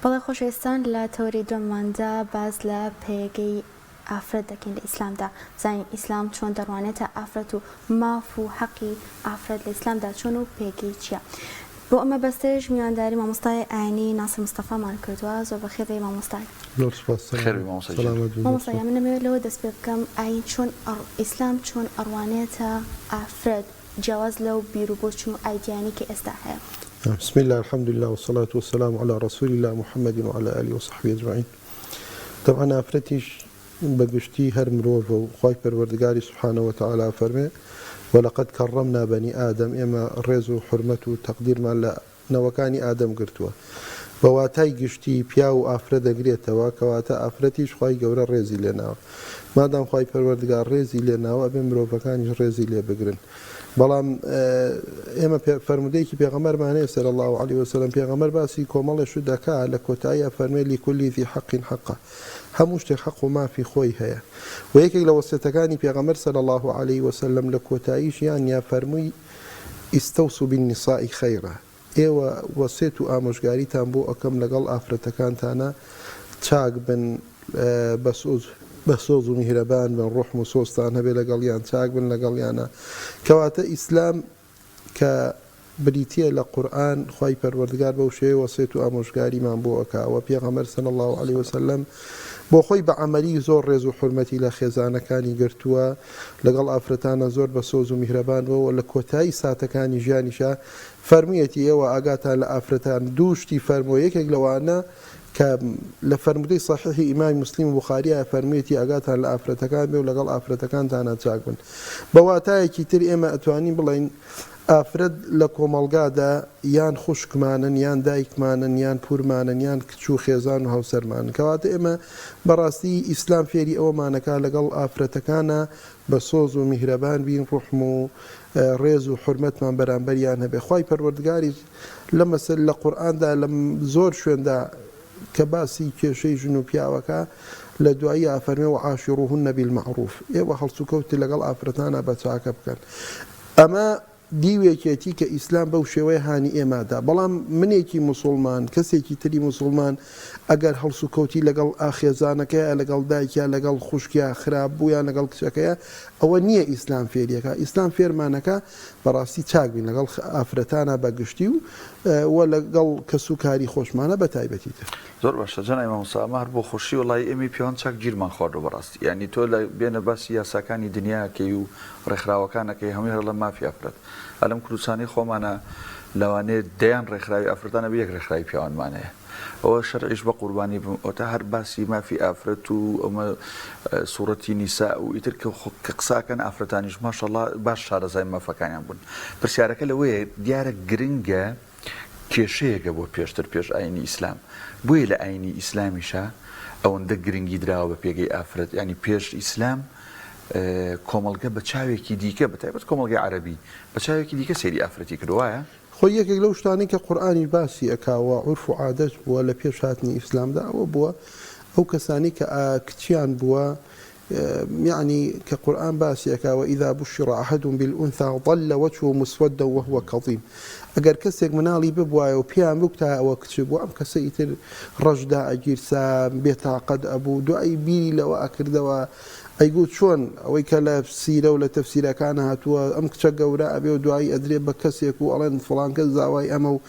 بەڵێ خۆشەویستان لە تەوری دوماندا باز لە پێگەی ئافرەت دەکەین لە ئیسلامدا زانین ئیسلام چۆن دەڕوانێتە ئافرەت و ماف و حەقی ئافرەت لە ئیسلامدا چۆن و پێگەی چییە. بۆ ئەمە بەستێژ میوانداری مامۆستای ئاینی ناسر مستەفامان کردووە. زۆر بەخێر مامۆستای. مامۆستای من دەمەوێت لەوە دەست پێ بکەم ئاین چۆن ئیسلام چۆن ئەڕوانێتە ئافرەت جیاواز لەو بیرروبۆچ و ئایدیانی کە ئێستا هەیە. بسم الله الحمد لله والصلاة والسلام على رسول الله محمد وعلى آله وصحبه أجمعين. طبعا أفرتيش بقشتي هر مروف وخاي پروردگاري سبحانه وتعالى فرمي ولقد كرمنا بني آدم إما رزو حرمته تقدير ما لا نوكاني آدم قرتوا بواتاي قشتي بياو أفرد قريتوا كواتا أفرتيش خاي قورا رزي لنا ما دام خاي پروردگار رزي لنا وابن مروفكاني رزي لي بقرن بەڵام ئێمە فەرمودەیەکی پێغەمبەرمان صلی الله عليه وسلم پێغەمبەر باسی کۆمەڵێک دەکات لە کۆتاییە فەرمێ لكل ذي حق حقه هەموو شتێک حەق و مافی خۆی هەیە و یەکێک لە وەسیەتەکانی پێغەمبەر صلی الله عليه وسلم لە کۆتاییشیان یا فەرمووی ئیستەوسوا بالنساء خەیرا ئێوە وەسیەت و ئامۆژگاریتان بۆ ئەکەم لەگەڵ ئافرەتەکانتانە چاک بن بەسۆز و میهرەبان بن ڕحم و سۆستان هەبێ لەگەڵیان چاک بن لەگەڵیانە کەواتە ئیسلام کە بریتیە لە قورئان خوای پەروەردگار بەو شێوەیە وەسیەت و ئامۆژگاریمان بۆ ئەکاوە پێغەمبەر صلی الله عليه وسلم بۆ خۆی بە عەمەلی زۆر ڕێز و حورمەتی لە خێزانەکانی گرتووە لەگەڵ ئافرەتانە زۆر بە سۆز و میهرەبان بەوە لە کۆتایی ساتەکانی ژیانیشە فەرموویەتی ئێوە ئاگاتان لە ئافرەتان دووشتی فەرمووە یەکێک لەوانە کە لە فەرمودەی صحیحی ئیمامی مسلم و بوخاریە فەرموویەتی ئاگاتان لە ئافرەتەکان بێ و لەگەڵ ئافرەتەکانتانە چاک بن بە واتایەکی تر ئێمە ئەتوانین بڵین ئافرەت لە کۆمەڵگادا یان خوشکمانن یان دایکمانن یان پورمانن یان کچ و خێزان و هاوسەرمانن کەواتە ئێمە بەڕاستی ئیسلام فێری ئەوەمانەکە لەگەڵ ئافرەتەکانە بە سۆز و میهرەبان بین ڕحم و ڕێز و حورمەتمان بەرامبەریان هەبێ خوای پەروەردگاری لە قورئاندا لە زۆر شوێندا کە باسی کێشەی ژن و پیاوەکە لە دوایی ئافەرمێ و عاشروهن بالمعروف ئێوە هەڵسوکەوتی لەگەڵ ئافرەتانە بە چاکە بکەن ئەمە دیوێکێتی کە ئیسلام بەو شێوەیە هانی ئێمادا بەڵام منێکی موسڵمان کەسێکی تری موسڵمان ئەگەر هەڵسوکەوتی لەگەڵ ئاخێزانەکەیە لەگەڵ دایکیا لەگەڵ خوشکیا خراپ بوویان لەگەڵ کچەکەیە ئەوە نییە ئیسلام فێریەکە ئیسلام فێرمانەکە بەڕاستی چاک بین لەگەڵ ئافرەتانە بەگشتی و لەگەڵ کەس و کاری خۆشمانە بە تایبەتی تر زۆر باشە جەناب مامۆستا هەر بۆ خۆشی وڵی ئێمە پیاوان چاک گیرمان خواردو بەڕاستی یعنی تۆ لە بێنە باسی یاساکانی دنیاکەی و ڕێکخراوەکانەکەی هەمووی هەر لە مافی ئافرەت ئەلەم کوردستانی خۆمانە لەوانەیە دەیان ڕێکخراوی ئافرەتانە بە یەک ڕێکخراوی پیاوانمانەیە ئەوە شەرعیش بە قوربانی بمەوە تا هەر باسی مافی ئافرەت و ئەمە سوورەتی نیسا و ئیتر کە قساکەن ئافرەتانیش ماشەڵڵا باش شارەزای مافەکانیان بوون پرسیارەکە لەوەیە دیارە گرنگە کێشەیەکە بۆ پێشتر پێش ئاینی ئیسلام بۆیە لە ئاینی ئیسلامیشە ئەوەندە گرنگی دراوە بە پێگەی ئافرەت ینی پێش ئیسلام کۆمەڵگە بە چاوێکی دیکە بەتایبەت کۆمەڵگەی عەرەبی بە چاوێکی دیکە سەیری ئافرەتی کردوایە خۆی یەکێک لەو شتانی کە قورئانی باسی ئەکاوە عورف و عادەت بووە لە پێش هاتنی ئیسلامدا ئەوە بووە ئەو کەسانی کە کچیان بووە يعني كقرآن باسي وإذا بشر أحدهم بالأنثى ظل وجهه مسودا وهو كظيم أجر كسر منالي ببوا وبيان وقتها وكتب وأم كسيتر رجدا أجير سام بيتا قد أبو دعي بيري لو أكر دوا أيقول شون ويكلا سيرة ولا تفسير كان هاتوا أم كتشجع وراء أبي ودعي أدري بكسيك وألين فلان كذا واي أمو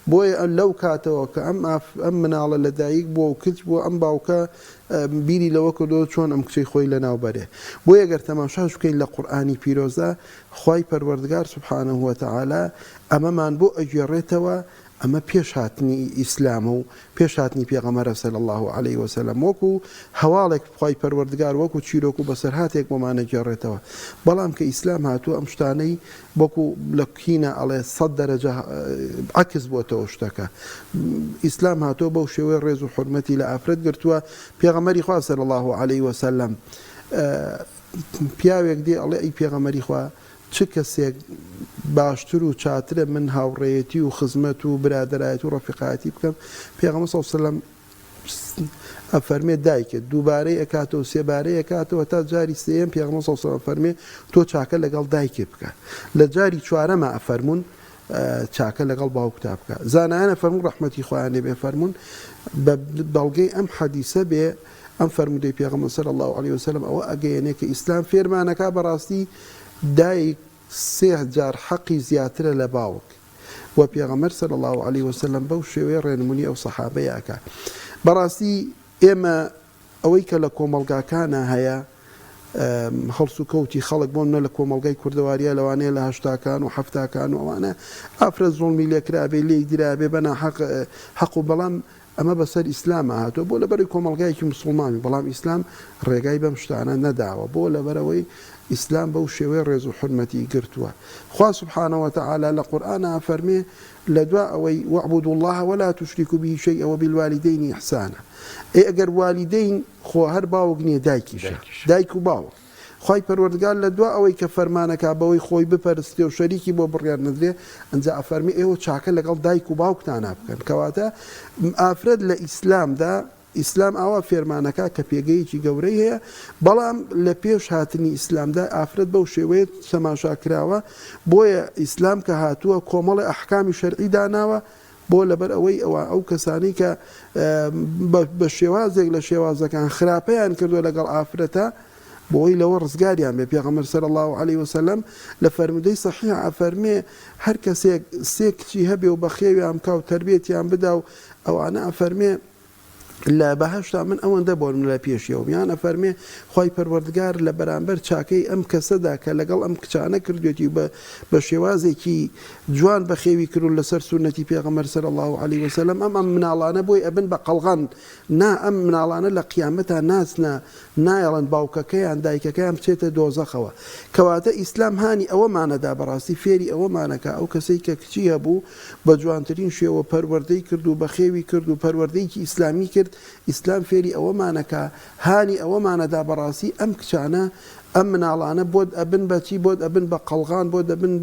بوي لو كاتوا كأم من على لدايق بو كتب أم باوكا بيري لو كدو شون أم كشي خوي لنا وبره بوي أجر تماشاش كين لقرآني بيروزا خوي پروردگار سبحانه وتعالى أما من بو أجريتوا أما پێش هاتنی ئیسلام و پێش هاتنی پێغەمبەر صلی الله عليه وسلم وەکو هەواڵێک خوای پەروەردگار وەکو چیرۆک و بەسەرهاتێک بۆمانە گێڕێتەوە بەڵام کە ئیسلام هاتووە ئەم شتانەی وەکو لە کینە ئەڵێ 100 دەرەجە عکس بۆتەوە شتەکە ئیسلام هاتووە بەو شێوەیە ڕێز و حورمەتی لە ئافرەت گرتووە پێغەمبەری خوا صلی الله عليه وسلم پیاوێک دێ ئەڵێ ئەی پێغەمبەری خوا چ کەسێک باشتر و چاترە من هاوڕێیەتی و خزمەت و برادەرایەتی و ڕەفیقایەتی بکەم پێغەمبەر صلی الله علیه وسلم ئەفەرمێ دایکە دووبارەی ئەکاتەوە سێبارەی ئەکاتەوە تا جاری سێیەم پێغەمبەر صلی الله علیه وسلم فەرمێ تۆ چاکە لەگەڵ دایکێ بکە لە جاری چوارەمە ئەفەرمون چاکە لەگەڵ باوکتا بکە زانایانە فەرموون ڕەحمەتی خۆیان لێبێ فەرموون بە بەڵگەی ئەم حەدیسە بێ ئەم فەرمودەی پێغەمبەر صلی الله علیه وسلم ئەوە ئەگەیەنێ کە ئیسلام فێرمانەکە بەڕاستی دایک سێ جار حەقی زیاترە لە باوک و پێغەمبەر صلی الله علیه وسلم بەو شێوەیە ڕێنمونی ئەو سەحابەیە ئەکا بەڕاستی ئێمە ئەوەی کە لە کۆمەڵگاکانە هەیە هەڵس و کەوتی خەڵک بۆم نە لە کۆمەڵگای کوردەواریە لەوانەیە لە هەشتاکان و هەفتاکان و ئەوانە ئافرە زوڵمی لێکرابێ لێ درابێ بەنا حەق و بەڵام ئەمە بەسەر ئیسلامە هاتووە بۆ لەبەری کۆمەڵگایەکی مسلمانی بەڵام ئیسلام ڕێگای بەم شتانە نەداوە بۆ لەبەرەوەی ئیسلام بەو شێوەیە ڕێز و حرمەتی گرتووە خوا سبحانه وتعالى لە قورئانە فەرمێ لە دوا ئەوەی واعبدوا الله ولا تشركوا به شيئا وبالوالدين إحسانا ئەگەر والیدین خۆ هەر باوک نییە دایکیشە دایک و باوک خی پەروەردگار لە دوا ئەوەی کە فەرمانەکە بەوەی خۆی بپەرستێ و شەریکی بۆ بڕیار نەدرێ ئەنجا ئەفەرمی ئێوە چاکە لەگەڵ دایک و باوکتانە بکەن کەواتە ئافرەت لە ئیسلامدا ئیسلام ئاوا فێرمانەکە کە پێگەیەکی گەورەی هەیە بەڵام لە پێش هاتنی ئیسلامدا ئافرەت بەو شێوەیە تەماشاکراوە بۆیە ئیسلام کە هاتووە کۆمەڵی ئەحکامی شەرعی داناوە بۆ لەبەر ئەوەی ئەو کەسانی کە بە شێوازێک لە شێوازەکان خراپەیان کردووە لەگەڵ ئافرەتە بۆی لەوە ڕزگاریان بێ پێغەمبەر صلی الله علیه وسلم لە فەرمودەی صحیح ئەفەرمێ هەر کەسێک سێ کچی هەبێ و بەخێویان بکا و تەربیەتیان بدا و ئەوانە ئەفەرمێ لە بەهەشتا من ئەوەندە بۆن لە پێشیەوە یانە فەرمێ خی پەروەردگار لە بەرامبەر چاکەی ئەم کەسەدا کە لەگەڵ ئەم کچانە کردوێتی بە شێوازێکی جوان بەخێوی کردو لەسەر سونەتی پێغەمبەر صلی الله علیه وسلم ئەم مناڵانە بۆی ئەبن بە قەڵغان نا ئەم مناڵانە لە قیامەتە ناسنە نایەڵەن باوکەکەیان دایکەکەیان بچێتە دۆزەخەوە کەواتە ئیسلام هانی ئەوەمانەدا بەڕاستی فێری ئەوەمانەکە ئەو کەسەی کە کچی هەبوو بە جوانترین شێوە پەروەردەی کرد و بەخێوی کرد و پەروەردەیەکی ئیسلامی کرد ئیسلام فێری ئەوەمانەکە هانی ئەوەمانەدا بەڕاستی ئەم کچانە ئەم مناڵانە بۆ ئەبن بەچی بۆ ئەبن بە قەڵغان بۆ دەبن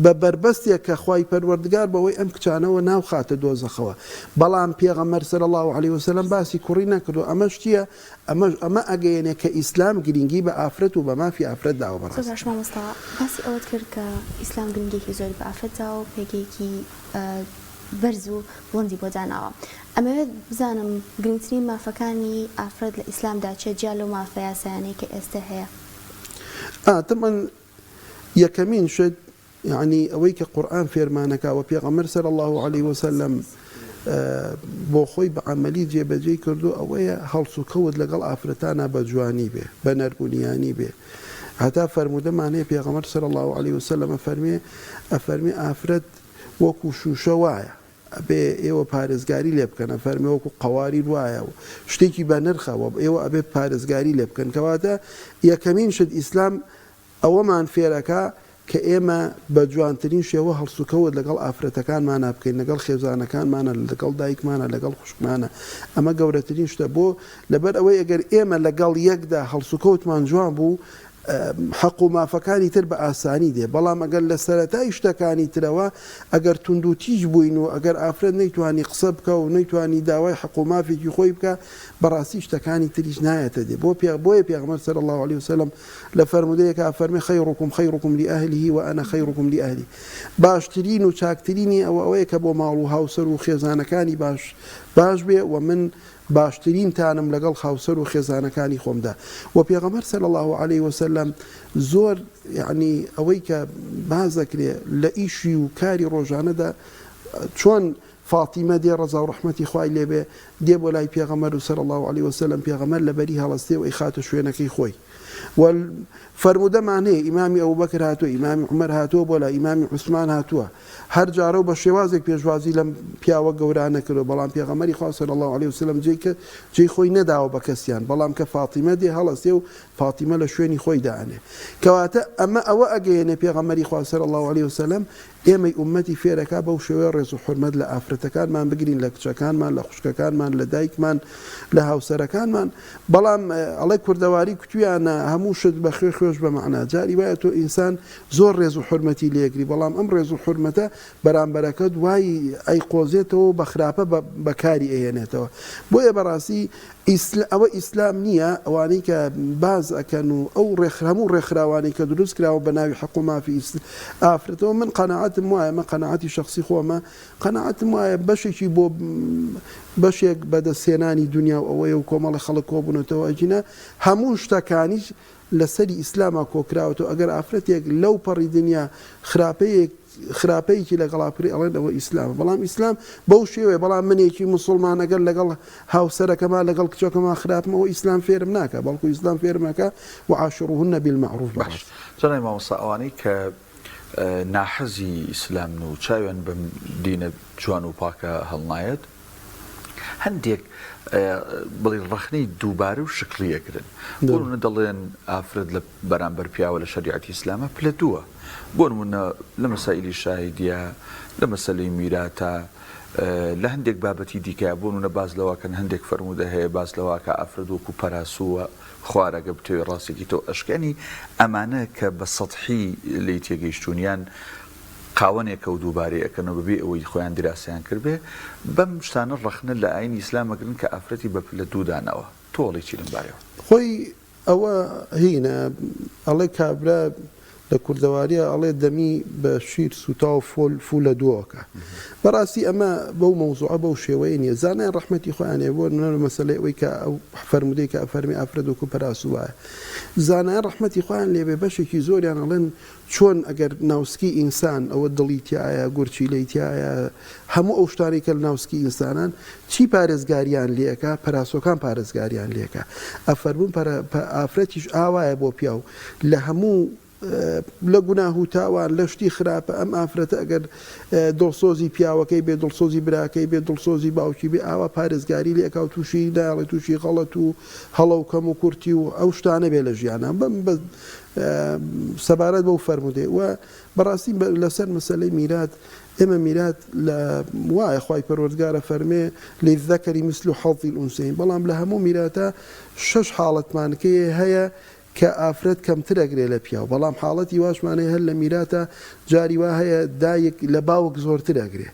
بە بربەستێک کە خوای پەروەردگار بەوەی ئەم کچانەوە ناو خاتە دۆزەخەوە بەڵام پێغەمبەر صلی الله علیه وسلم باسی کوڕی نەکردو ئەمە شتیە ئەمە ئەگەیەنێ کە ئیسلام گرنگی بە ئافرەت و بە مافی ئافرەت داوە بەڕاستی باسی ئەوەت کرد کە ئیسلام گرنگێکی زۆر بە ئافرەتدا و پێگەیەکی بەرز و بڵندی بۆ داناوە ئەمەوێت بزانم گرنگترین مافەکانی ئافرەت لە ئیسلامدا چێ جیا لەو مافە یاسایانەی کە ئێستا هەیە طبعا یەکەمین شت يعني ئەوەی کە قورئان فێرمانەکە و پێغەمبەر صلی الله علیه وسلم بۆ خۆی بە عەمەلی جێبەجێ کردو ئەوەیە هەڵس و کەوت لەگەڵ ئافرەتانە بە جوانی بێ بە نەربوونیانی بێ هەتا فەرمودەمانەیە پێغەمبەر صلی الله علیه وسلم ئەفەرمێ ئافرەت وەکو شوشە وایە ئەبێ ئێوە پارێزگاری لێ بکەن ئەفەرمێ وەکو قەواری وایە و شتێکی بە نرخەوە ئێوە ئەبێ پارێزگاری لێ بکەن کەواتە یەکەمین شت ئیسلام ئەوەمان فێرەکە کە ئێمە بە جوانترین شێوە هەڵسوکەوت لەگەڵ ئافرەتەکانمانە بکەین لەگەڵ خێزانەکانمانە لەگەڵ دایکمانە لەگەڵ خوشکمانە ئەمە گەورەترین شتە بۆ لەبەر ئەوەی ئەگەر ئێمە لەگەڵ یەکدا هەڵسوکەوتمان جوان بوو حەق و مافەکانی تر بە ئاسانی دێ بەڵام ئەگەر لە سەرەتای شتەکانی ترەوە ئەگەر تونند و تیژ بووین و ئەگەر ئافرەت نەیتوانی قسە بکە و نەیتوانی داوای حەق و مافێکی خۆی بکە بەڕاستی شتەکانی تریش نایەتە دێ بۆیە پێغەمبەر صلی الله علیه وسلم لە فەرمودەیەکە ئەفەرمێ خەیڕکم لئەهلیه وأنا خەیڕکم لئەهلی باشترین و چاکترینی ئەوەیە کە بۆ ماڵ و هاوسەر و خێزانەکانی باش بێ و من باشترین تانم لەگەڵ خاوسەر و خێزانەکانی خۆمدا و پێغەمبەر صلی الله علیه وسلم زۆر یعنی ئەوەی کە باز دەکرێ لە ئیشی و کاری ڕۆژانەدا چۆن فاتیمە دێ ڕەزا و ڕەحمەتی خوای لێبێ دێ بۆ لای پێغەمبەر و صلی الله علیه وسلم پێغەمبەر لەبەری هەڵەستێ و ئەیخاتە شوێنەکەی خۆی فەرمودەمان هەیە ئیمامی ئەبوبەکر هاتووە ئیمامی عومەر هاتووە بۆ لای ئیمامی عوسمان هاتووە هەر جارە و بە شێوازێک پێشوازی لەم پیاوە گەورانە کردو بەڵام پێغەمبەری خوا صلی الله علیه وسلم جێی خۆی نەداوە بە کەسیان بەڵام کە فاتیمە دێ هەڵەستێ و فاتیمە لە شوێنی خۆی دانێ کەواتە ئەوە ئەگەیەنێ پێغەمبەری خوا صلی الله علیه وسلم ئێمەی ئومەتی فێرەکە بەو شێوەیە ڕێز و حورمەت لە ئافرەتەکانمان بگرین لە کچەکانمان لە خوشکەکانمان باوکمان لە دایکمان لە هاوسەرەکانمان بەڵام ئەڵێ کوردەواری کوتویانە هەموو شت بە خوێ خۆش بە مەعنا جاری وایە تۆ ئینسان زۆر ڕێز و حورمەتی لێگری بەڵام ئەم ڕێز و حورمەتە بەرامبەرەکە دوای ئەی قۆزێتەوە بە خراپە بەکاری ئەهێنێتەوە بۆیە بەڕاستی ئەوە ئیسلام نییە ئەوانەی کە باز ئەکەن و ئەو هەموو ڕێکخراوانی کە دروست کراوە بە ناوی حەق و مافی ئافرەتەوە من قەناعەتم وایە مە قەناعەتی شخصی خۆمە قەناعەتم وایە بەشێکی بۆ بەشێک بەدەستهێنانی دنیا و ئەوەیە و کۆمەڵی خەڵک کۆبوونەتەوە ئەجینە هەموو شتەکانیش لەسەری ئیسلاما کۆکراوەتەوە ئەگەر ئافرەتێک لەو پەڕی دنیا خراپەیەکی لەگەڵاپری ئەڵێن ئەوە ئیسلامە بەڵام ئیسلام بەو شێوەیە بەڵام منێکی مسلمان ئەگەر لەگەڵ هاوسەرەکەما لەگەڵ کچەکەما خراپمەوە ئیسلام فێرم ناکە بەڵکو ئیسلام فێرمەکە وعاشروهن بالمعروف باش جەناب مامۆستا ئەوانەی کە ناحەزی ئیسلامن و چاویان بەم دینە جوان و پاکە هەڵنایەت هەندێک بڵێ ڕەخنەی دووبارە و شکلیەکردن بۆنە دەڵێن ئافرەت لە بەرامبەر پیاوە لە شەریعەتی ئیسلامە پلە دووە بۆ نمونە لە مەسائیلی شاهیدیە لە مەسەلەی میراتە لە هەندێک بابەتی دیکە بۆ نمونە باز لەواکەن هەندێک فەرموودە هەیە باز لەواکە ئافرەت وەکو پەراسووە خوارەگە بتوێ ڕاستێکی تۆ ئەشکەنی ئەمانە کە بە سەطحی لی تێگەیشتونیان قاوەنێکە و دووبارەی ئەەکەنەوە ببێ ئەوەی خۆیان دراسیان کردبێ بەم شتانە ڕەخنە لە ئاینی ئیسلامەگرن کە ئافرەتی بە پلە دوودانەوە تۆڵێکی لەمبارەوە خۆی ئەوە هینە ئەڵێ کابرا لە کوردەواریە ئەڵێ دەمی بە شیر سوتا و فول لە دووەکە بەڕاستی ئەمە بەو مەوزوعە بەو شێوەیە نییە زانای ڕەحمەتی خۆیانێ بۆ مەسەلەی ئەوەی کە ئەو فەرمودەی کە ئەفەرمی ئافرەت وەکو پەراسو وایە زانای ڕەحمەتی خۆیان لێبێ بەشێکی زۆریان ئەڵێن چۆن ئەگەر ناوسکی ئینسان ئەوە دڵی تایە گورچی لی تایە هەموو ئەو شتانی کە لە ناوسکی ئینسانان چی پارێزگاریان لێەکە پەراسۆکان پارێزگاریان لێەکە ئەفەرمون ئافرەتیش ئاوایە بۆ پیاو لە هەموو لە گوناه و تاوان لە شتی خراپە ئەم ئافرەتە ئەگەر دڵسۆزی پیاوەکەی بێ دڵسۆزی براکەی بێ دڵسۆزی باوکی بێ ئاوا پارێزگاری لێکا و تووشی داڵێ تووشی غەڵەت و هەڵە و کەم و کورتی و ئەو شتانە بێ لە ژیانە بەم سەبارەت بەو فەرمودێ و بەڕاستی لەسەر مەسەلەی میرات ئێمە میرات لە وایە خوای پەروەردگارە فەرمێ للذەکەری مثل حەظی الأنثیین بەڵام لە هەموو میراتە 6 حاڵەتمانکەیە هەیە کە ئافرەت کەمتر ئەگرێ لە پیاو بەڵام حاڵەتی واشمانەیە هەر لە میراتە جاری وا هەیە دایک لە باوک زۆرتر ئەگرێ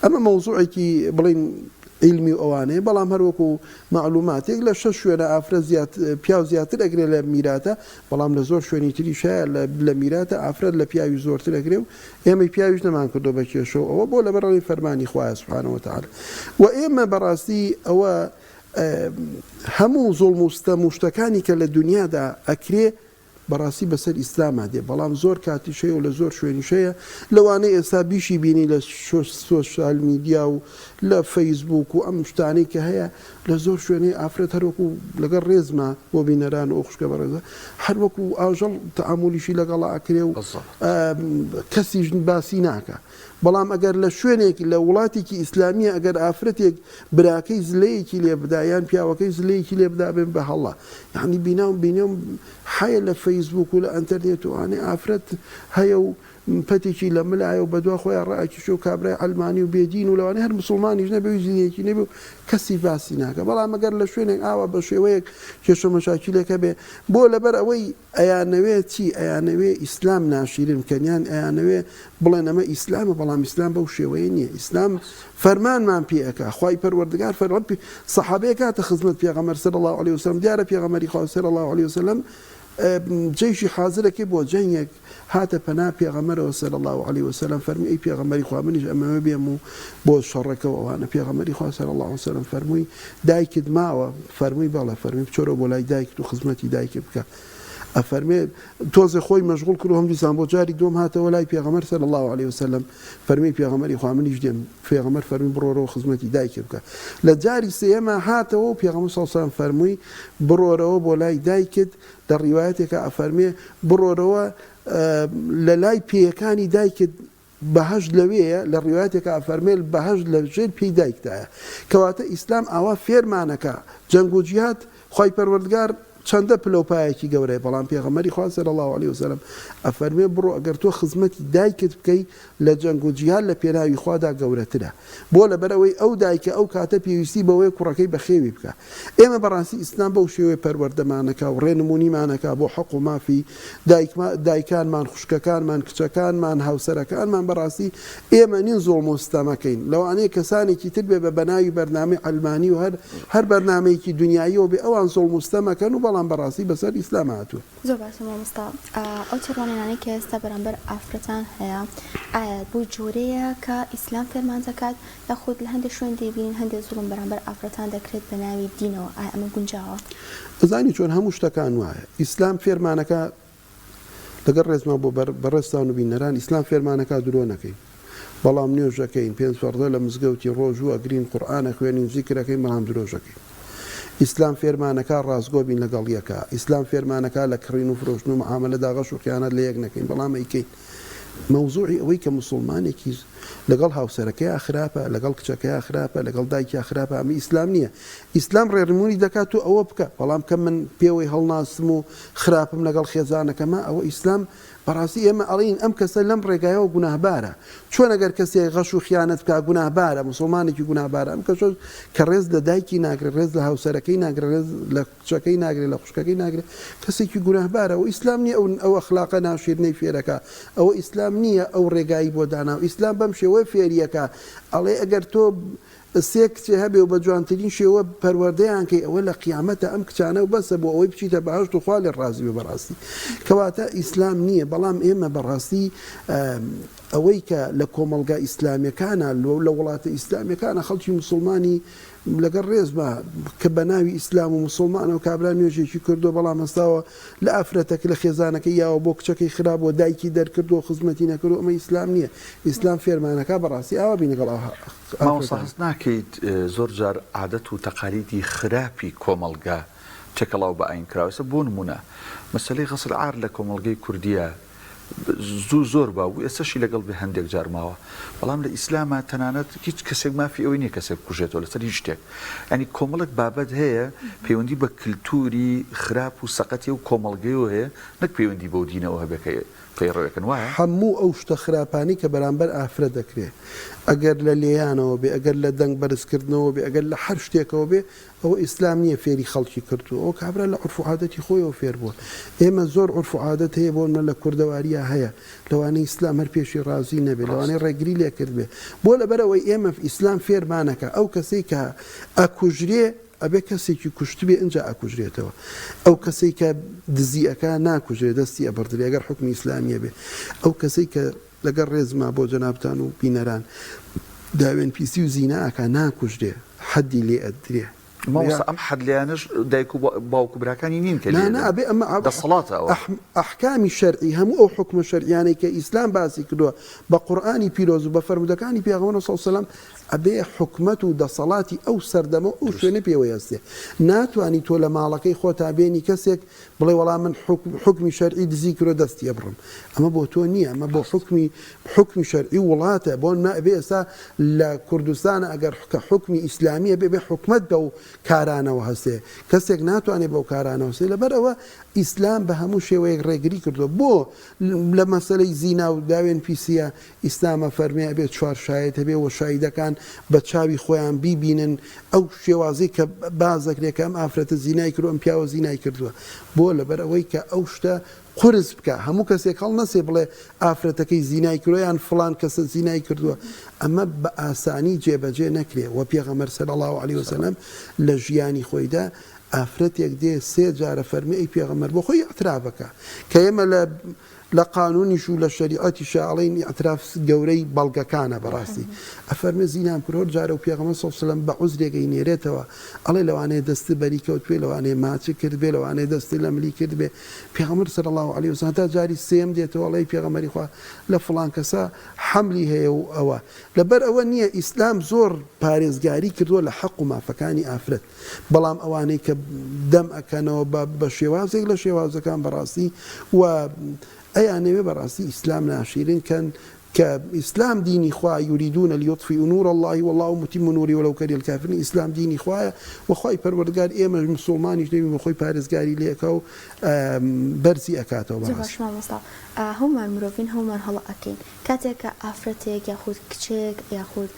ئەمە مەوزوعێکی بڵین علمی و ئەوانەیە بەڵام هەروەکو معلوماتێک لە 6 شوێنە ئافرەت پیاو زیاتر ئەگرێ لە میراتە بەڵام لە زۆر شوێنی تریشایە لە میراتە ئافرەت لە پیاوی زۆرتر ئەگرێ و ئێمە پیاویش نەمان کردو بە کێشەوە ئەوە بۆ لەبەرەوەی فەرمانی خوایە سوبحانەهو وتەعالا و ئێمە بەڕاستی ئەوە هەموو زوڵم و ستەم و شتەکانی کە لە دنیادا ئەکرێ بەڕاستی بەسەر ئیسلاما دێ بەڵام زۆر کاتیشەیە و لە زۆر شوێنیشەیە لەوانەیە ئێستا بیشی بینی لە سۆشال میدیا و لە فەیسبوک و ئەم شتانەی کە هەیە لە زۆر شوێنەی ئافرەت هەروەکو لەگەڵ ڕێزمە بۆ بینەران و ئۆخشکە بەڕێزە هەروەکو ئاژەڵ تەعامولیشی لەگەڵا ئەکرێ و کەسیش باسی ناکە بەڵام ئەگەر لە شوێنێک لە وڵاتێکی ئیسلامیە ئەگەر ئافرەتێک براکەی زلەیەکی لێ بدایان پیاوەکەی زلەیەکی لێ بدا بێن بە هەڵا یعنی بینەم حەیە لە فەیسبوک و لە ئەنتەرنێت و ئانێ ئافرەت هەیە و پەتێکی لە ملایە و بەدوا خۆیان ڕائکیشە و کابرای ئەلمانی و بێدین و لەوانەیە هەر مسڵمانیش نەبێ و زیینێکی نەبێ و کەسی باسی ناکە بەڵام ئەگەر لە شوێنێک ئاوا بە شێوەیەک کێشە مەشاکیلەکە بێ بۆ لەبەر ئەوەی ئەیانەوێ چی ئەیانەوێ ئیسلام ناشیرن کەنیان ئەیانەوێ بڵێن ئەمە ئیسلامە بەڵام ئیسلام بەو شێوەیە نییە ئیسلام فەرمانمان پێ ئەکا خوای پەروەردگار فەرمانە سەحابەیە کاتە خزمەت پێغەمبەر صلی الله علیه وسلم دیارە پێغەمبەری خوا صلی الله علیه وسلم جێشی حازرەکەی بۆ جەنگێک هاتە پەنا پێغەمبەرەوە صلی الله علیه وسلم فەرمی ئەی پێغەمبەری خوا منیش ئەمەوە بێم و بۆ شەڕەکەەوە ئەوانە پێغەمبەری خوا صلی الله علیه وسلم فەرمووی دایکت ماوە فەرمووی بەڵێ فەرمی بچۆرە بۆ لای دایکت و خزمەتی دایکت بکە ئەفەرمێ تۆزە خۆی مەشغوڵ کرد و هەم دیسان بۆ جاری دوم هاتەوە لای پێغەمبەر صلی الله علیه وسلم فەرمی پێغەمبەری خوا منیش دێم پێغەمبەر فەرمی بڕۆرەوە خزمەتی دایکت بکە لە جاری سێمە هاتەوە و پێغەمبەر صلی الله علیه وسلم فەرمووی بڕۆرەوە بۆ لای دایکت لە ڕیوایەتێکە ئەفەرمێ بڕۆرەوە لە لای پێیەکانی دایکت بەهەشت لەوەیە لە ڕیوایەتێکە ئەفەرمێ بەهەشت لە ژێر پێی دایکتایە کەواتە ئیسلام ئاوا فێرمانەکە جەنگ و جیهاد خوای پەروەردگار چەندە پلەپایەکی گەورەیە بەڵام پێغەمبەری خوا صلی الله علیه وسلم ئەفەرمێ بڕۆ ئەگەر تۆ خزمەتی دایکت بکەی لە جەنگ و جیهاد لە پێناوی خوادا گەورەترە بۆ لەبەرەوەی ئەو دایکە ئەو کاتە پێویستی بەوەی کوڕەکەی بەخێوی بکە ئێمە بەڕاستی ئیسلام بەو شێوەیە پەروەردەمانەکە و ڕێنمونیمانەکە بۆ حەق و مافی دایکانمان خوشکەکانمان کچەکانمان هاوسەرەکانمان بەڕاستی ئێمە نین زۆڵم و ستەمەکەین لەوانەیە کەسانێکی تر بێ بە بەناوی بەرنامەی ئەلمانی و هەر بەرنامەیەکی دنیاییەوە بێ ئەوان زۆڵم و ستەمەکەن و بەڵام بەڕاستی بەسەر ئیسلام هاتووە زۆر باش مامۆستا ئەو چڕوانێنانەی کە ئێستا بەرامبەر ئافرەتان هەیە ئایا بۆ جۆرەیە کە ئیسلام فێرمان دەکات یاخود لە هەندێک شوێن دەبین هەندێک زوڵم بەرامبەر ئافرەتان دەکرێت بە ناوی دینەوە ئایا ئەمە گونجاوە ئەزانی چۆن هەموو شتەکان وایە ئیسلام فێرمانەکە لەگەڵ ڕێزمان بۆ بەڕێستان و بینەران ئیسلام فێرمانەکە درۆ نەکەین بەڵام نوێژەکەین پێنج فەرزە لە مزگەوتی ڕۆژ و ئەگرین قورئانە خوێنین زیکرەکەین بەڵام درۆژەکەین ئیسلام فێرمانەکە ڕازگۆ بین لەگەڵ یەکە ئیسلام فێرمانەکە لە کڕین و فرۆشتن و معاملەدا غەش و خیانەت لە یەک نەکەین بەڵام ئەیکەین مەوزوعی ئەوەی کە موسڵمانێکی لەگەڵ هاوسەرەکەی خراپە لەگەڵ کچەکەی خراپە لەگەڵ دایکی خراپە ئەمە ئیسلام نییە ئیسلام ڕێڕمونی دەکات و ئەوە بکە بەڵام کە من پێوەی هەڵناسم و خراپم لەگەڵ خێزانەکەمە ئەوە ئیسلام بەڕاستی ئێمە ئەڵین ئەم کەسە لەم ڕێگایەوە گوناهبارە چۆن ئەگەر کەسێک غەش و خیانەت بکە گوناهبارە مسڵمانێکی گوناهبارە ئەم کەس کە ڕێز لە دایکی ناگرێت ڕێز لە هاوسەرەکەی ناگرێت ڕێز لە کچەکەی ناگرێت لە خوشکەکەی ناگرێت کەسێکی گوناهبارە و ئیسلام نییە ئەو ئەخلاقە ناشیرنەی فێرەکە ئەوە ئیسلام نییە ئەو ڕێگایی بۆ داناو ئیسلام بەم شێوەیە فێریەکە ئەڵێ ئەگەر تۆ سێ کچێ هەبێ و بە جوانترین شێوە پەروەردەیان کەی ئەوە لە قیامەتە ئەم کچانە و بەسە بۆ ئەوەی بچیتە بەهەشت و خوا لێ ڕازی بێ بەڕاستی کەواتە ئیسلام نییە بەڵام ئێمە بەڕاستی ئەوەی کە لە کۆمەلگا ئیسلامیەکانە لە وڵاتە ئیسلامیەکانە خەڵکی موسڵمانی لەگەڵ ڕێزمە کە بە ناوی ئیسلام و مسلمانەوە کابرا نوێژێکی کردو بەڵام هەستاوە لە ئافرەتەکە لە خێزانەکەی یاوە بۆ کچەکەی خراپ بۆ دایکی دەرکردو خزمەتی نەکردو ئەمە ئیسلام نییە ئیسلام فێرمانەکە بەڕاستی ئاوا بین لەگەڵ ماوەساز ناکەیت زۆر جار عادەت و تەقالیدی خراپی کۆمەلگا چێکەڵاو بە ئاین کراوەسە بۆ نمونە مەسەلەی غەسڵ عار لە کۆمەلگەی کوردیە زۆر باوو ئێستاشی لەگەڵ بە هەندێک جارماوە بەڵام لە ئیسلامە تەنانەت هیچ کەسێک مافی ئەوەی نییە کەسێک کوژێتەوە لەسەر هیچ شتێک ینی کۆمەڵک بابەت هەیە پەیوەندی بە کللتوری خراپ و سەقەتی و کۆمەلگەیەوە هەیە نەک پەیوەندی بۆ دینەوە هەبێکە پەیڕەوەکەن وایە هەموو ئەو شتە خراپانی کە بەرامبەر ئافرەت دەکرێت ئەگەر لە لێیانەوە بێ ئەگەر لە دەنگ بەرزکردنەوە بێ ئەگەر لە هەر شتێکەوە بێ ئەوە ئیسلام نییە فێری خەڵکی کردو ئەو کابرا لە عورف و عادەتی خۆیەوە فێر بووە ئێمە زۆر عورف و عادەت هەیە بۆ لە کوردەواریە هەیە لەوانەی ئیسلام هەر پێشی ڕازی نەبێ لەوانەیە ڕێگری لێ کرد بێ بۆ لەبەرەوەی ئێمە ئیسلام فێرمانەکە ئەو کەسەی کە ئەکوژرێ ئەبێ کەسێکی کوشت بێ اینجا ئەکوژرێتەوە ئەو کەسەی کە دزیەکە ناکوژرێ دەستی ئەبەردرێ ئەگەر حکمی ئیسلامیە بێ ئەو کەسەی کە لەگەڵ ڕێزما بۆ جەنابتان و بینەران داوێن پیسی و زیناکە ناکوژرێ حەدی لێ ئەدرێ ماوەسا ئەم حەدلیانش دایک و باوکو براکانی نین کە ئەبێ ئەمە دەسەڵاتەوە ئەحکامی شەرعی هەموو ئەو حکمە شەرعیانەی کە ئیسلام باسی کردووە بە قورئانی پیرۆز و بە فەرمودەکانی پێغەمبەر صلی الله علیه وسلم ئەبێ حکومەت و دەسەڵاتی ئەو سەردەمە ئەو شوێنە پێوەی هەستێ ناتوانی تۆ لە ماڵەکەی خۆتا بێنی کەسێک بڵێ وەڵام من حکمی شەرعی دزی کردو دەستی ئەبڕم ئەمە بۆ تۆ نییە ئەمە بۆ حکمی شەرعی وڵاتە بۆ ما ئەبێ ئێستا لە کوردستانە ئەگەر کە حکمی ئیسلامیە بێ حکومەت بە و کارانەوە هەستێ کەسێک ناتوانێت بەو کارانەوە هەستێ لەبەرەوە ئیسلام بە هەموو شێوەیەک ڕێگری کردووە بۆ لە مەسەلەی زینا و داوێن پیسیە ئیسلامە فەرمێ ئەبێت چوار شایەت هەبێ و شایدەکان بە چاوی خۆیان بیبینن ئەو شێوازەی کە بازەکرێت کە ئەم ئافرەتە زینای کردو ئەم پیاوە زینای کردووە بۆ لەبەر ئەوەی کە ئەو شتە قرس بکە هەموو کەسێک هەڵ نەسێ بڵێ ئافرەتەکەی زینای کردویان فلان کەسە زینای کردووە ئەمە بە ئاسانی جێبەجێ نەکرێ و پێغەمبەر صلی الله علیه وسلم لە ژیانی خۆیدا ئافرەتێک دێ سێ جارە فەرمی ئەی پێغەمبەر بۆ خۆی ئەترافەکە کە ئێمە لە قانونیش و لە شریعەتی شاڵین ئەتراف گەورەی بەڵگەکانە بەڕاستی ئەفەرمێ زینام کرۆر جارە و پێغەمبەر صلی الله علیه وسلم بە عوزرێکی نێرێتەوە ئەڵێ لەوانەیە دەستی بەری کەوت بێ لەوانەیە ماچی کرد بێ لەوانەیە دەستی لە ملی کرد بێ پێغەمبەر صلی الله علیه وسلم تا جاری سێم دێتەوە ئەڵێ پێغەمبەری خوا لە فڵان کەسە حەملی هەیە و ئەوە لەبەر ئەوە نییە ئیسلام زۆر پارێزگاری کردووە لە حەق و مافەکانی ئافرەت بەڵام ئەوانەی کە دەم ئەکەنەوە بە شێوازێک لە شێوازەکان بەڕاستی و ئەیانەوێ بەڕاستی ئیسلام ناشیرین کەن كإسلام ديني خوا يريدون ليطفئوا نور الله والله متم نوره ولو كره الكافرين إسلام ديني خوا وخواي پروردگار ئێمە مسلمانیش دەبین بەخۆی پارێزگاری لێکە و بەرزی ئەکاتەوە باش مامۆستا هەمومان مرۆڤین هەمومان هەڵە ئەکەین کاتێک کە ئافرەتێک یاخود کچێک یاخود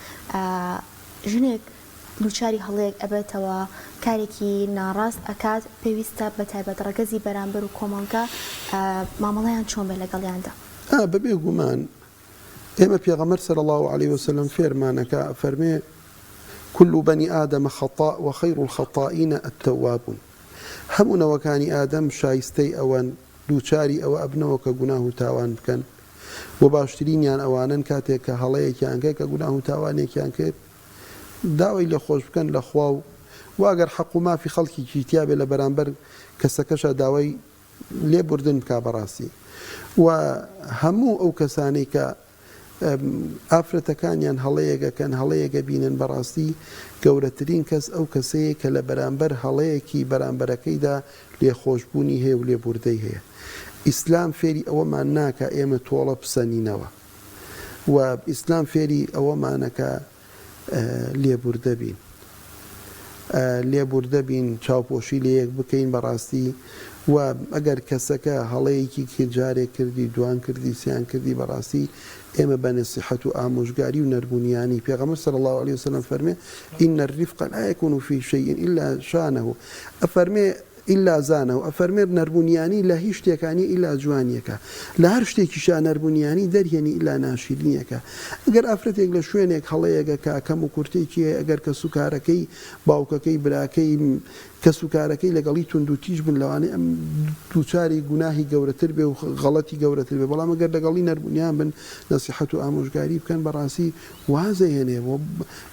ژنێک دووچاری هەڵەیەک ئەبێتەوە کارێکی ناڕاست ئەکات پێویستە بە تایبەت ڕەگەزی بەرامبەر و کۆمەڵگە مامەڵەیان چۆن بێ لەگەڵیاندا بەبێ گومان ئێمە پێغەمبەر صلی الله عليه وسلم فێرمانەکە فەرمێ كل بني آدم خطاء وخير الخطائين التوابون هەموو نەوەکانی ئادەم شایستەی ئەوەن دووچاری ئەوە ئەبنەوە کە گوناه و تاوان بکەن و باشترینیان ئەوانن کاتێک کە هەڵەیەکیان کرد کە گوناه و تاوانێکیان کرد داوای لە خۆش بکەن لە خوا و واگەر حەق و مافی خەڵکیی تیا بێ لە بەرامبەر کەسەکەشە داوای لێبوردن بکا بەڕاستی و هەموو ئەو کەسانەی کە ئافرەتەکانیان هەڵەیەکەکەن هەڵەیەکە بینن بەڕاستی گەورەترین کەس ئەو کەسەیە کە لە بەرامبەر هەڵەیەکی بەرامبەرەکەیدا لێخۆشببوونی هەیە و لێبوردەی هەیە ئیسلام فێری ئەوەمان ناکە ئێمە تۆڵە بسەنینەوە و ئیسلام فێری ئەوەمانەکە لێبوردە بین لێبوردە بین چاوپۆشی لە یەک بکەین بەڕاستی و ئەگەر کەسەکە هەڵەیەکی کرجارێک کردی دوان کردی سیان کردی بەڕاستی ئێمە بە نەسیحەت و ئامۆژگاری و نەربوونیانی پێغەمبەر صلی الله عليه وسلم فەرمێ إن الرفق لا يكون في شيء إلا شانه ئەفەرمێ إلا زانه ئەفەرمێ نەربوونیانی لە هیچ شتێکانی ئیلا جوانیەکە لە هەر شتێکیشا نەربوونیانی دەرهێنی ئیلا ناشرینیەکە ئەگەر ئافرەتێک لە شوێنێک هەڵەیەکە کە کەم و کورتێکی ئەگەر کە سوکارەکەی باوکەکەی براکەی کە سوکارەکەی لەگەڵی تونند و تیژ بن لەوانەیە ئەم دووچاری گوناهی گەورەتر بێ و غەڵەتی گەورەتر بێ بەڵام ئەگەر لەگەڵی نەربوونیان بن نەسیحەت و ئامۆژگاری بکەن بەڕاستی وازەهێنێ و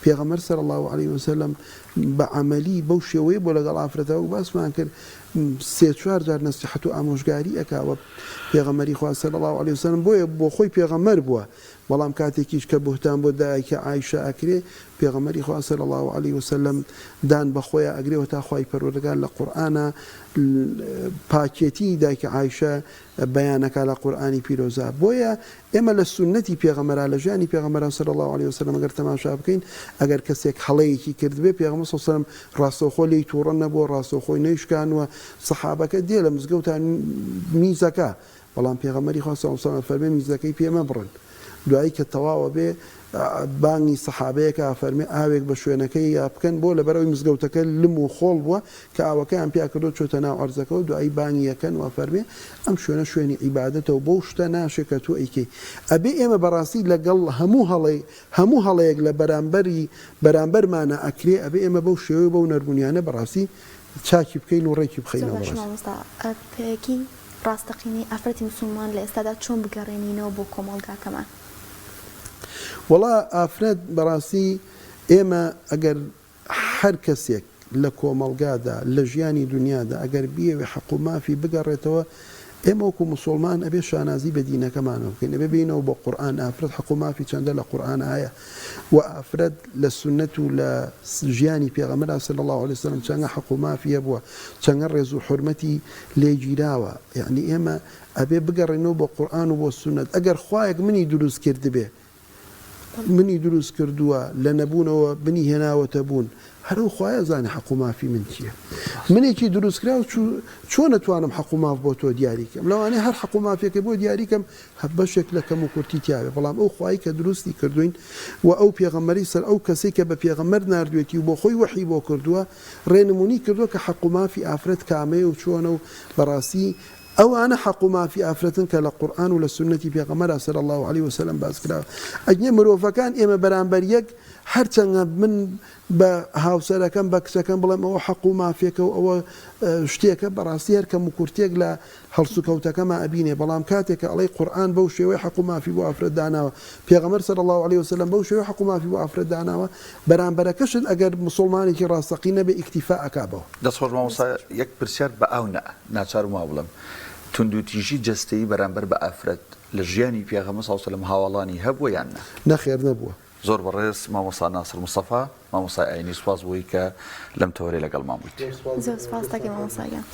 پێغەمبەر صلی الله عليه وسلم بە عەمەلی بەو شێوەیە بۆ لەگەڵ ئافرەتەوە باسمان کرد سێ چوار جار نەسیحەت و ئامۆژگاری ئەکاوە پێغەمبەری خوا صلی الله عليه وسلم بۆیە بۆ خۆی پێغەمبەر بووە بەڵام کاتێکیش کە بوهتان بۆ دایکە عایشە ئەکرێ پێغەمبەری خوا صلی الله عليه وسلم دان بە خۆیان ئەگرێەوە تا خوای پەروەردگار لە قورئانە پاکێتی دایکە عایشە بەیانەکە لە قورئانی پیرۆزە بۆیە ئێمە لە سونەتی پێغەمبەرا لە ژیانی پێغەمبەرا صلی الله عليه وسلم ئەگەر تەماشا بکەین ئەگەر کەسێک هەڵەیەکی کرد بێ پێغەمبەر صلی الله عليه وسلم ڕاستەوخۆ لێی تووڕە نەبووە ڕاستەوخۆی نەیشکانوە سەحابەکە دێ لە مزگەوتان میزەکە بەڵام پێغەمبەری خوا صلی الله عليه وسلم فەرمێ میزەکەی پێ مەبڕن دوایی کە تەواوە بێ بانگی سەحابەیەکە فەرمێ ئاوێک بە شوێنەکەی یا بکەن بۆ لەبەرەوەی مزگەوتەکە لم و خۆڵ بووە کە ئاوەکەیان پیا کردو چۆتە ناو عەرزەکە و دوایی بانگی یەکەن و فەرمێ ئەم شوێنە شوێنی عیبادەتەوە بۆ شتە ناشێت کە تۆ ئەیکەی ئەبێ ئێمە بەڕاستی لەگەڵ هەموو هەڵەیەک لە بەرامبەرمانە ئەکرێ ئەبێ ئێمە بەو شێوەیە بەو نەربوونیانە بەڕاستی چاکی بکەین و ڕێکی بخەینەوە پێکی ڕاستەقینی ئافرەتی موسڵمان لە ئێستادا چۆن بگەڕێنینەوە بۆ کۆمەڵگاکەمان وڵا ئافرەت بەڕاستی ئێمە ئەگەر هەر کەسێک لە کۆمەڵگادا لە ژیانی دنیادا ئەگەر بیەوێ حەق و مافی بگەڕێتەوە ئێمە وەکو موسڵمان ئەبێ شانازی بە دینەکەمانەوە بکەین ئەبێ بینەوە بۆ قورئان ئافرەت حەق و مافی چەندە لە قورئان هەیە و ئافرەت لە سونەت و لە ژیانی پێغەمبەر صلی الله عليه وسلم چەندە حەق و مافی هەبووە چەندە ڕێز و حورمەتی لێگیراوە یعنی ئێمە ئەبێ بگەڕێنەوە بۆ قورئان و بۆ سونەت ئەگەر خوایەک منی دروست کرد بێ منی دروست کردووە لە نەبوونەوە بنی هێناوەتە بوون هەرو خوایە زانێ حەق و مافی من چییە منێکی دروستکرا و چۆن نەتوانم حەق و ماف بۆ تۆ دیاریکەم لەوانەیە هەر حەق و مافیەکە بۆ دیاریکەم بەشێک لە کەم و کورتی تیاوێ بەڵام ئەو خوای کە دروستی کردوین و ئەو پێغەمبەری سەر ئەو کەسێک کە بە پێغەمبەر ناردوێتی و بۆ خۆی وحی بۆ کردووە ڕێنمونی کردووە کە حەق و مافی ئافرەت کامەیە و چۆنە و بەڕاستی ئەوانە حەق و مافی ئافرەتن کە لە قورئان و لە سونەتی پێغەمبەر صلی الله عليه وسلم باس کراوە ئەگەر مرۆڤەکان ئێمە بەرامبەر یەک هەرچەندە من بە هاوسەرەکەم بە کچەکەم بڵێم ئەوە حەق و مافیەکە و ئەوە شتێکە بەڕاستی هەر کەم و کورتێک لە هەڵسوکەوتەکەمە ئەبینێ بەڵام کاتێک کە ئەڵێ قورئان بەو شێوەیە حەق و مافی بۆ ئافرەت داناوە پێغەمبەر صلی الله عليه وسلم بەو شێوەیە حەق و مافی بۆ ئافرەت داناوە بەرامبەرەکەشت ئەگەر موسڵمانێکی ڕاستەقی نەبێ ئیکتیفا ئەکا بەوە دەستخۆش مامۆستا یەک پرسیار بە ئەو ناچارم وا بڵم توندوتیژی جەستەیی بەرامبەر بە ئافرەت لە ژیانی پێغەمبەر صلی الله عليه وسلم هاوڵانی هەبووە یان نەخێر نەبووە زۆر بەڕێز مامۆستا ناسر مستەفا مامۆستای ئاینی سوپاس بووی کە لەم تۆرەی لەگەڵمان بوویت زۆر سپاس دەکەم مامۆستاگیان